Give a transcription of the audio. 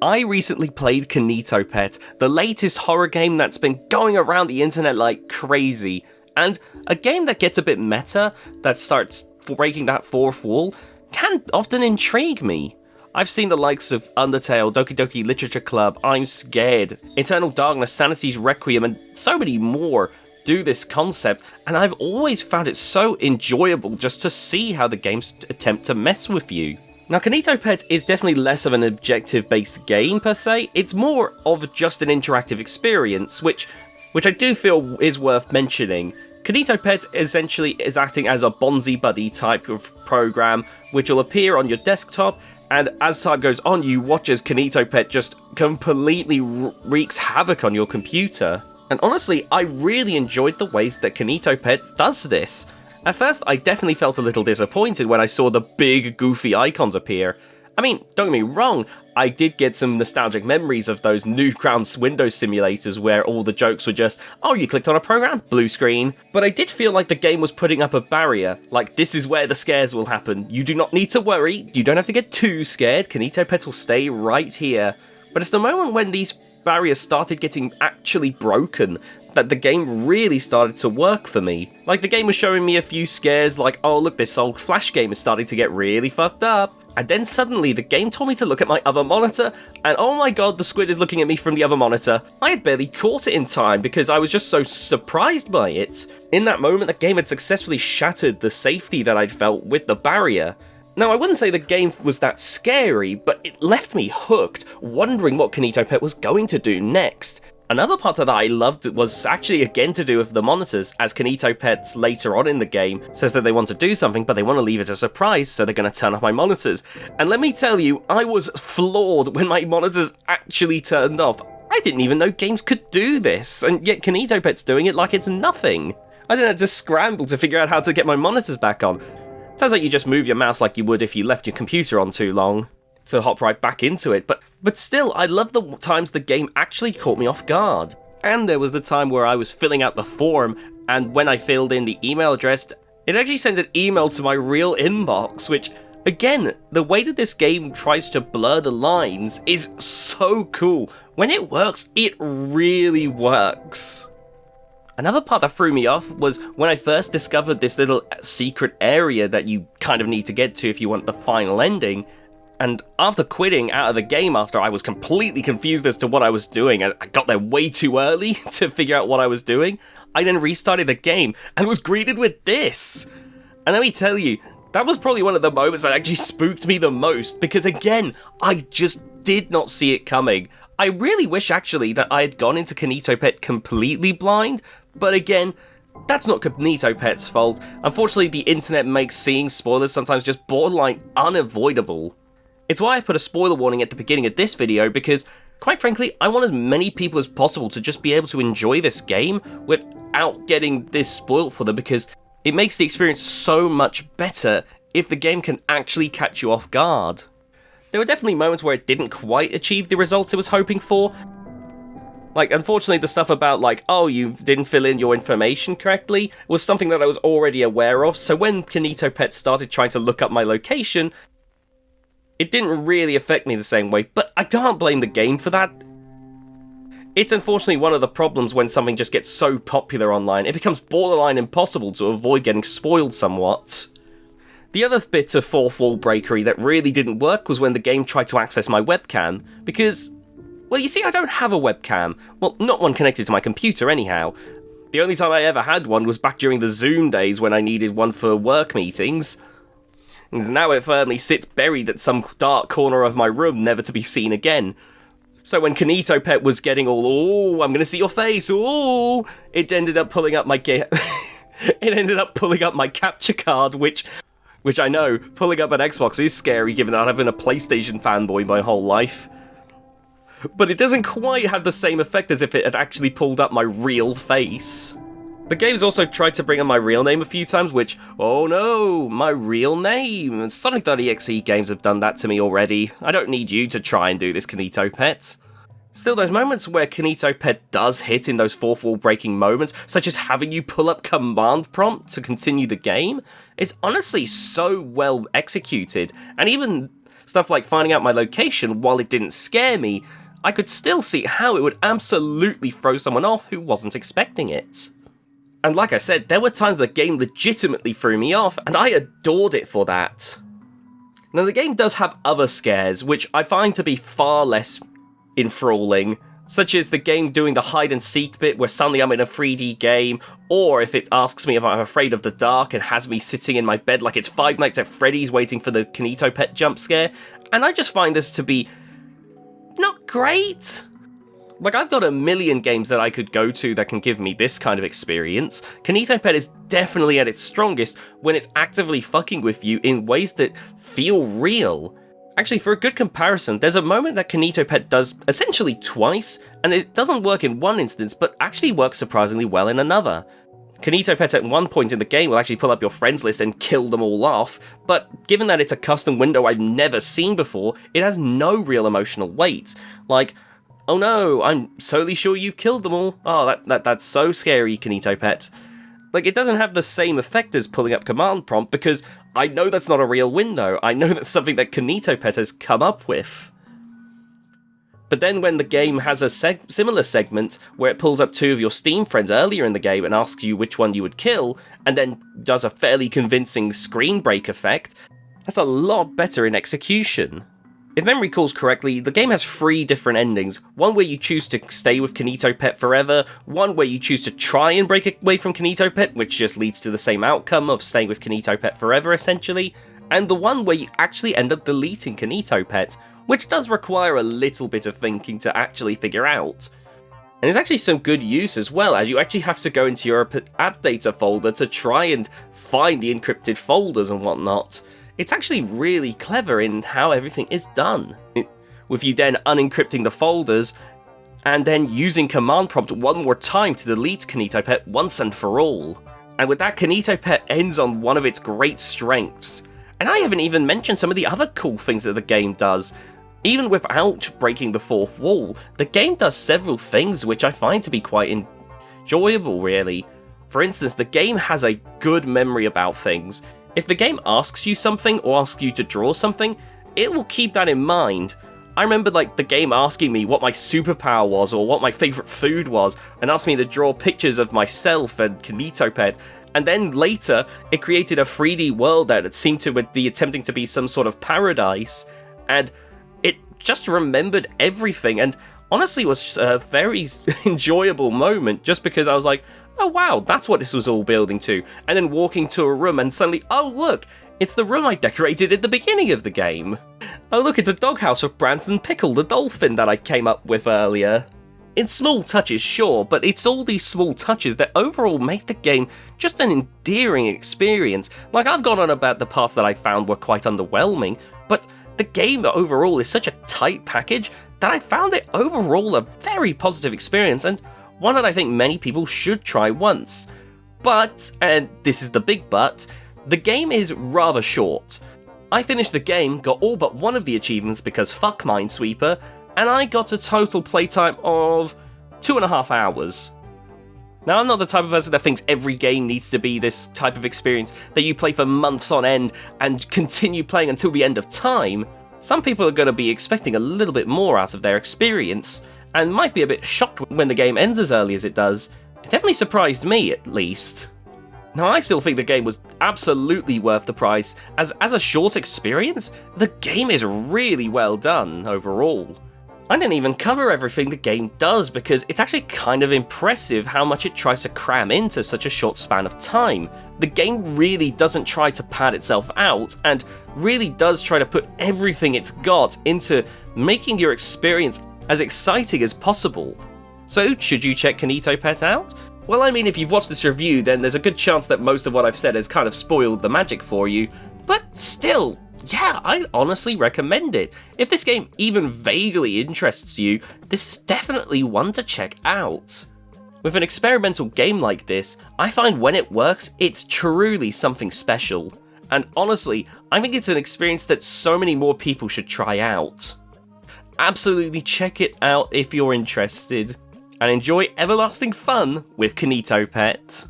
I recently played KinitoPET, the latest horror game that's been going around the internet like crazy, and a game that gets a bit meta, that starts breaking that fourth wall, can often intrigue me. I've seen the likes of Undertale, Doki Doki Literature Club, I'm Scared, Eternal Darkness, Sanity's Requiem, and so many more do this concept, and I've always found it so enjoyable just to see how the games attempt to mess with you. Now, KinitoPET is definitely less of an objective-based game per se, it's more of just an interactive experience, which I do feel is worth mentioning. KinitoPET essentially is acting as a Bonzi Buddy type of program, which will appear on your desktop, and as time goes on, you watch as KinitoPET just completely wreaks havoc on your computer. And honestly, I really enjoyed the ways that KinitoPET does this. At first, I definitely felt a little disappointed when I saw the big, goofy icons appear. I mean, don't get me wrong, I did get some nostalgic memories of those Newgrounds Windows simulators where all the jokes were just, oh, you clicked on a program, blue screen. But I did feel like the game was putting up a barrier, like this is where the scares will happen. You do not need to worry, you don't have to get too scared, KinitoPET will stay right here. But it's the moment when these barriers started getting actually broken that the game really started to work for me. Like, the game was showing me a few scares like, oh look, this old Flash game is starting to get really fucked up. And then suddenly the game told me to look at my other monitor, and oh my god, the squid is looking at me from the other monitor. I had barely caught it in time because I was just so surprised by it. In that moment, the game had successfully shattered the safety that I'd felt with the barrier. Now, I wouldn't say the game was that scary, but it left me hooked, wondering what KinitoPET was going to do next. Another part that I loved was actually again to do with the monitors, as KinitoPET later on in the game says that they want to do something, but they want to leave it a surprise, so they're going to turn off my monitors. And let me tell you, I was floored when my monitors actually turned off. I didn't even know games could do this, and yet KinitoPET's doing it like it's nothing. I didn't have to scramble to figure out how to get my monitors back on. Turns out you just move your mouse like you would if you left your computer on too long to hop right back into it, but still, I love the times the game actually caught me off guard. And there was the time where I was filling out the form, and when I filled in the email address, it actually sent an email to my real inbox, which, again, the way that this game tries to blur the lines is so cool. When it works, it really works. Another part that threw me off was when I first discovered this little secret area that you kind of need to get to if you want the final ending. And after quitting out of the game after I was completely confused as to what I was doing, I got there way too early to figure out what I was doing, I then restarted the game and was greeted with this. And let me tell you, that was probably one of the moments that actually spooked me the most, because again, I just did not see it coming. I really wish actually that I had gone into KinitoPET completely blind, but again, that's not KinitoPET's fault. Unfortunately, the internet makes seeing spoilers sometimes just borderline unavoidable. It's why I put a spoiler warning at the beginning of this video, because, quite frankly, I want as many people as possible to just be able to enjoy this game without getting this spoiled for them, because it makes the experience so much better if the game can actually catch you off guard. There were definitely moments where it didn't quite achieve the results it was hoping for. Like, unfortunately, the stuff about, like, oh, you didn't fill in your information correctly was something that I was already aware of, so when KinitoPET started trying to look up my location, it didn't really affect me the same way, but I can't blame the game for that. It's unfortunately one of the problems when something just gets so popular online, it becomes borderline impossible to avoid getting spoiled somewhat. The other bit of fourth wall breakery that really didn't work was when the game tried to access my webcam, because, well, you see, I don't have a webcam. Well, not one connected to my computer anyhow. The only time I ever had one was back during the Zoom days when I needed one for work meetings. And now it firmly sits buried at some dark corner of my room, never to be seen again. So when KinitoPET was getting all, oh, I'm gonna see your face, oh, it ended up pulling up my capture card, which I know, pulling up an Xbox is scary given that I've been a PlayStation fanboy my whole life. But it doesn't quite have the same effect as if it had actually pulled up my real face. The game's also tried to bring up my real name a few times, which, oh no, my real name. Sonic.exe games have done that to me already. I don't need you to try and do this, KinitoPET. Still, those moments where KinitoPET does hit in those fourth wall breaking moments, such as having you pull up command prompt to continue the game, it's honestly so well executed, and even stuff like finding out my location, while it didn't scare me, I could still see how it would absolutely throw someone off who wasn't expecting it. And like I said, there were times the game legitimately threw me off, and I adored it for that. Now, the game does have other scares, which I find to be far less enthralling, such as the game doing the hide-and-seek bit where suddenly I'm in a 3D game, or if it asks me if I'm afraid of the dark and has me sitting in my bed like it's Five Nights at Freddy's waiting for the KinitoPET jump scare, and I just find this to be not great. Like, I've got a million games that I could go to that can give me this kind of experience. KinitoPET is definitely at its strongest when it's actively fucking with you in ways that feel real. Actually, for a good comparison, there's a moment that KinitoPET does essentially twice, and it doesn't work in one instance, but actually works surprisingly well in another. KinitoPET at one point in the game will actually pull up your friends list and kill them all off, but given that it's a custom window I've never seen before, it has no real emotional weight. Like, oh no, I'm solely sure you've killed them all. Oh, that's so scary, KinitoPET. Like, it doesn't have the same effect as pulling up command prompt because I know that's not a real window. I know that's something that KinitoPET has come up with. But then when the game has a similar segment where it pulls up two of your Steam friends earlier in the game and asks you which one you would kill, and then does a fairly convincing screen break effect, that's a lot better in execution. If memory recalls correctly, the game has 3 different endings. One where you choose to stay with KinitoPET forever, one where you choose to try and break away from KinitoPET, which just leads to the same outcome of staying with KinitoPET forever, essentially, and the one where you actually end up deleting KinitoPET, which does require a little bit of thinking to actually figure out. And there's actually some good use as well, as you actually have to go into your app data folder to try and find the encrypted folders and whatnot. It's actually really clever in how everything is done, with you then unencrypting the folders, and then using command prompt one more time to delete KinitoPET once and for all. And with that, KinitoPET ends on one of its great strengths. And I haven't even mentioned some of the other cool things that the game does. Even without breaking the fourth wall, the game does several things which I find to be quite enjoyable, really. For instance, the game has a good memory about things. If the game asks you something or asks you to draw something, it will keep that in mind. I remember the game asking me what my superpower was or what my favourite food was, and asked me to draw pictures of myself and KinitoPET, and then later it created a 3D world that seemed to be attempting to be some sort of paradise, and it just remembered everything, and honestly was a very enjoyable moment just because I was like, oh wow, that's what this was all building to. And then walking to a room and suddenly, oh look, it's the room I decorated at the beginning of the game. Oh look, it's a doghouse of Branson Pickle, the dolphin that I came up with earlier. It's small touches, sure, but it's all these small touches that overall make the game just an endearing experience. Like, I've gone on about the parts that I found were quite underwhelming, but the game overall is such a tight package that I found it overall a very positive experience, and one that I think many people should try once. But, and this is the big but, the game is rather short. I finished the game, got all but one of the achievements because fuck Minesweeper, and I got a total playtime of 2.5 hours. Now, I'm not the type of person that thinks every game needs to be this type of experience that you play for months on end and continue playing until the end of time. Some people are going to be expecting a little bit more out of their experience, and might be a bit shocked when the game ends as early as it does. It definitely surprised me, at least. Now, I still think the game was absolutely worth the price, as a short experience, the game is really well done overall. I didn't even cover everything the game does, because it's actually kind of impressive how much it tries to cram into such a short span of time. The game really doesn't try to pad itself out, and really does try to put everything it's got into making your experience as exciting as possible. So, should you check KinitoPET out? Well, I mean, if you've watched this review, then there's a good chance that most of what I've said has kind of spoiled the magic for you, but still, yeah, I honestly recommend it. If this game even vaguely interests you, this is definitely one to check out. With an experimental game like this, I find when it works, it's truly something special. And honestly, I think it's an experience that so many more people should try out. Absolutely check it out if you're interested, and enjoy everlasting fun with KinitoPET.